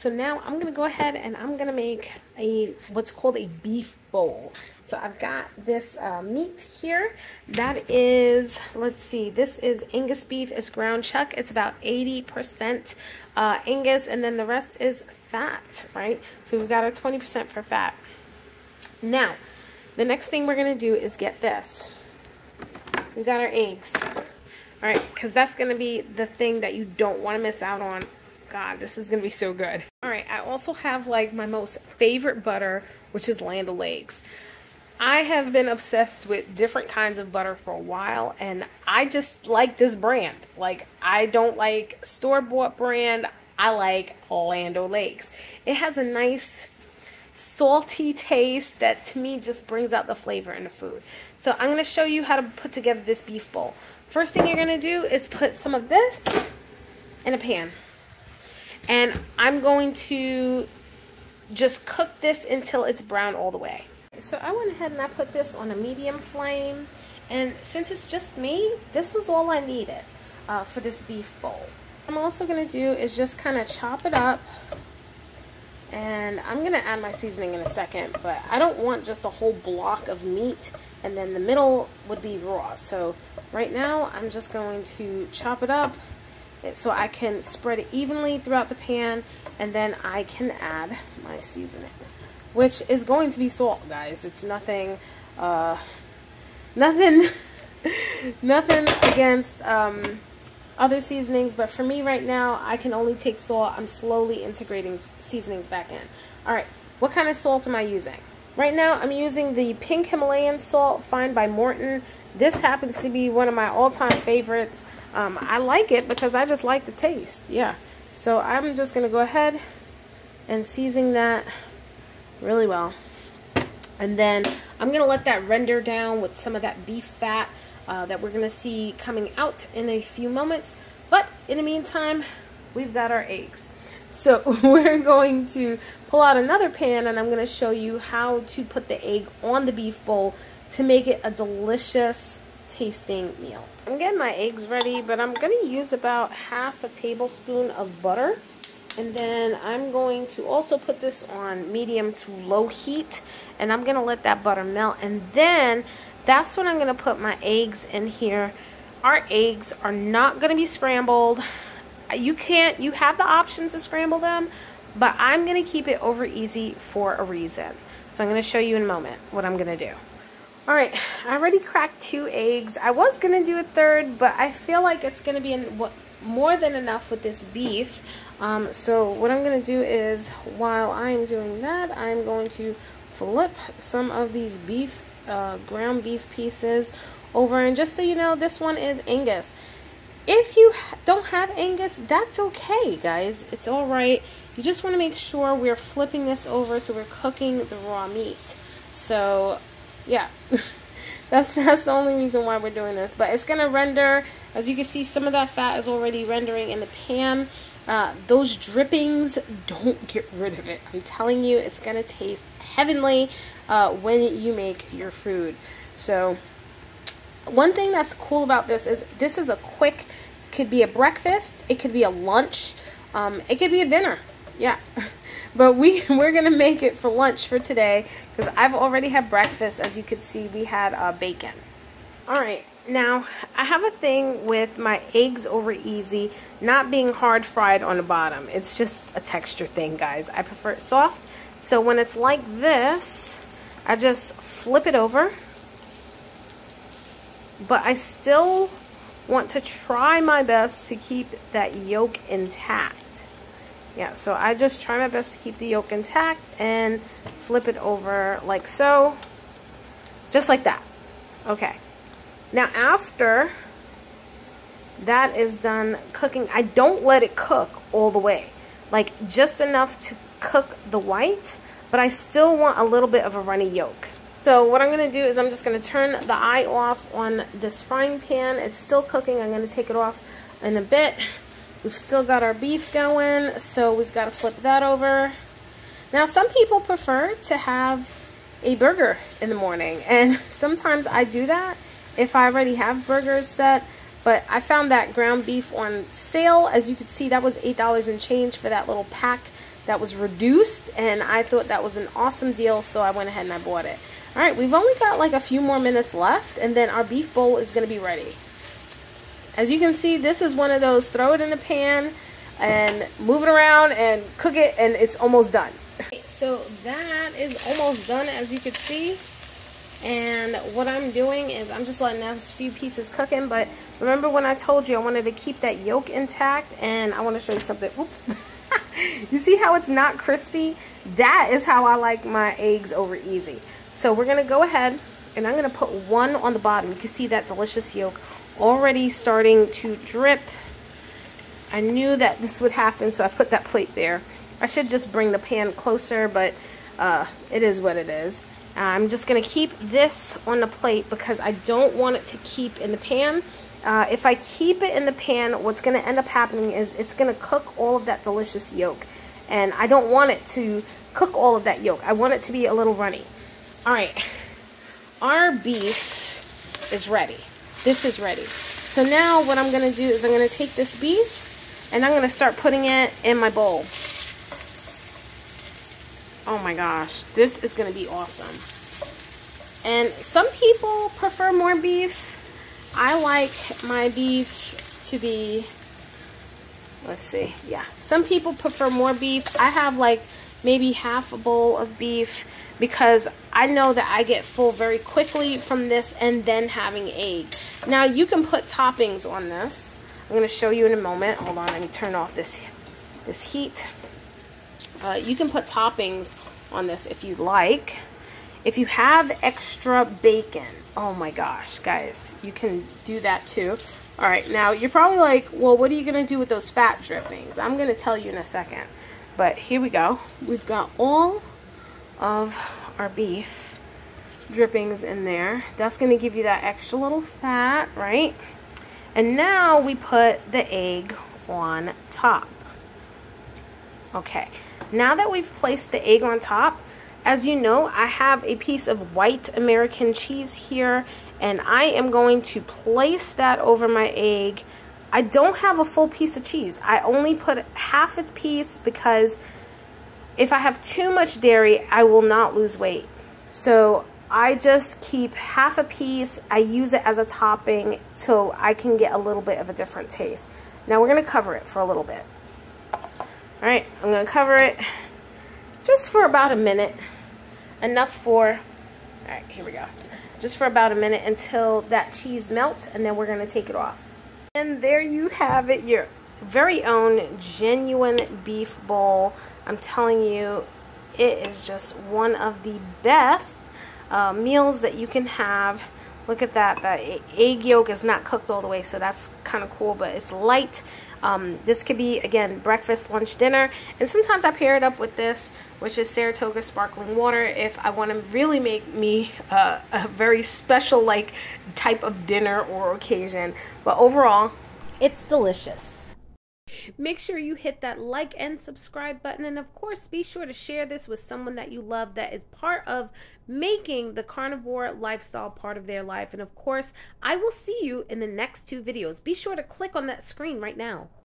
So now I'm gonna go ahead and I'm gonna make what's called a beef bowl. So I've got this meat here. That is, let's see, this is Angus beef. It's ground chuck. It's about 80% Angus, and then the rest is fat, right? So we've got our 20% for fat. Now, the next thing we're gonna do is get this. We've got our eggs. All right, because that's gonna be the thing that you don't want to miss out on. God, this is gonna be so good. All right, I also have like my most favorite butter, which is Land O'Lakes. I have been obsessed with different kinds of butter for a while, and I just like this brand. Like, I don't like store-bought brand. I like Land O'Lakes. It has a nice salty taste that to me just brings out the flavor in the food. So I'm gonna show you how to put together this beef bowl. First thing you're gonna do is put some of this in a pan. And I'm going to just cook this until it's brown all the way. So I went ahead and I put this on a medium flame. And since it's just me, this was all I needed for this beef bowl. What I'm also going to do is just kind of chop it up. And I'm going to add my seasoning in a second. But I don't want just a whole block of meat. And then the middle would be raw. So right now I'm just going to chop it up so I can spread it evenly throughout the pan, and then I can add my seasoning, which is going to be salt, guys. It's nothing nothing against other seasonings, but for me right now, I can only take salt. I'm slowly integrating seasonings back in. All right, what kind of salt am I using? Right now, I'm using the pink Himalayan salt, Fine by Morton. This happens to be one of my all-time favorites. I like it because I just like the taste. Yeah. So I'm just going to go ahead and season that really well. And then I'm going to let that render down with some of that beef fat that we're going to see coming out in a few moments. But in the meantime, we've got our eggs. So we're going to pull out another pan, and I'm going to show you how to put the egg on the beef bowl to make it a delicious tasting meal. I'm getting my eggs ready, but I'm going to use about half a tablespoon of butter. And then I'm going to also put this on medium to low heat, and I'm going to let that butter melt. And then that's when I'm going to put my eggs in here. Our eggs are not going to be scrambled. You have the option to scramble them, but I'm going to keep it over easy for a reason. So I'm going to show you in a moment what I'm going to do. All right, I already cracked 2 eggs. I was going to do a third, but I feel like it's going to be more than enough with this beef. So what I'm going to do is, while I'm doing that, I'm going to flip some of these ground beef pieces over. And just so you know, this one is Angus. If you don't have Angus, that's okay, guys. It's all right. You just want to make sure we're flipping this over so we're cooking the raw meat. So, yeah, that's the only reason why we're doing this. But it's going to render. As you can see, some of that fat is already rendering in the pan. Those drippings, don't get rid of it. I'm telling you, it's going to taste heavenly when you make your food. So one thing that's cool about this is a quick, could be a breakfast, it could be a lunch, it could be a dinner. Yeah. But we're going to make it for lunch for today because I've already had breakfast. As you can see, we had bacon. All right. Now, I have a thing with my eggs over easy not being hard fried on the bottom. It's just a texture thing, guys. I prefer it soft. So when it's like this, I just flip it over. But I still want to try my best to keep that yolk intact. Yeah, so I just try my best to keep the yolk intact and flip it over like so. Just like that. Okay. Now after that is done cooking, I don't let it cook all the way. Like just enough to cook the whites, but I still want a little bit of a runny yolk. So what I'm going to do is I'm just going to turn the eye off on this frying pan. It's still cooking. I'm going to take it off in a bit. We've still got our beef going, so we've got to flip that over. Now some people prefer to have a burger in the morning, and sometimes I do that if I already have burgers set. But I found that ground beef on sale. As you can see, that was $8 and change for that little pack that was reduced, and I thought that was an awesome deal, so I went ahead and I bought it. All right, we've only got like a few more minutes left, and then our beef bowl is going to be ready. As you can see, this is one of those throw it in the pan and move it around and cook it, and it's almost done. So that is almost done, as you can see. And what I'm doing is I'm just letting those few pieces cooking. But remember when I told you I wanted to keep that yolk intact? And I want to show you something. Oops. You see how it's not crispy? That is how I like my eggs over easy. So we're going to go ahead and I'm going to put one on the bottom. You can see that delicious yolk already starting to drip. I knew that this would happen, so I put that plate there. I should just bring the pan closer, but it is what it is. I'm just going to keep this on the plate because I don't want it to keep in the pan. If I keep it in the pan, what's going to end up happening is it's going to cook all of that delicious yolk. And I don't want it to cook all of that yolk. I want it to be a little runny. All right, our beef is ready. This is ready. So now what I'm going to do is I'm going to take this beef and I'm going to start putting it in my bowl. Oh my gosh, this is going to be awesome. And some people prefer more beef. I like my beef to be, let's see, yeah. Some people prefer more beef. I have like maybe half a bowl of beef because I know that I get full very quickly from this and then having egg. Now you can put toppings on this. I'm going to show you in a moment. Hold on, let me turn off this heat. You can put toppings on this if you like. If you have extra bacon, oh my gosh, guys, you can do that too. All right, now you're probably like, well, what are you going to do with those fat drippings? I'm going to tell you in a second. But here we go. We've got all of our beef drippings in there. That's going to give you that extra little fat, right? And now we put the egg on top. Okay. Now that we've placed the egg on top, as you know, I have a piece of white American cheese here, and I am going to place that over my egg. I don't have a full piece of cheese. I only put half a piece because if I have too much dairy, I will not lose weight. So I just keep half a piece. I use it as a topping so I can get a little bit of a different taste. Now we're going to cover it for a little bit. All right, I'm going to cover it just for about a minute. Enough for, all right, here we go. Just for about a minute until that cheese melts, and then we're going to take it off. And there you have it, your very own genuine beef bowl. I'm telling you, it is just one of the best meals that you can have. Look at that. The egg yolk is not cooked all the way, so that's kind of cool, but it's light. This could be, again, breakfast, lunch, dinner. And sometimes I pair it up with this, which is Saratoga sparkling water, if I want to really make me a very special like type of dinner or occasion. But overall, it's delicious. Make sure you hit that like and subscribe button, and of course be sure to share this with someone that you love that is part of making the carnivore lifestyle part of their life. And of course, I will see you in the next 2 videos. Be sure to click on that screen right now.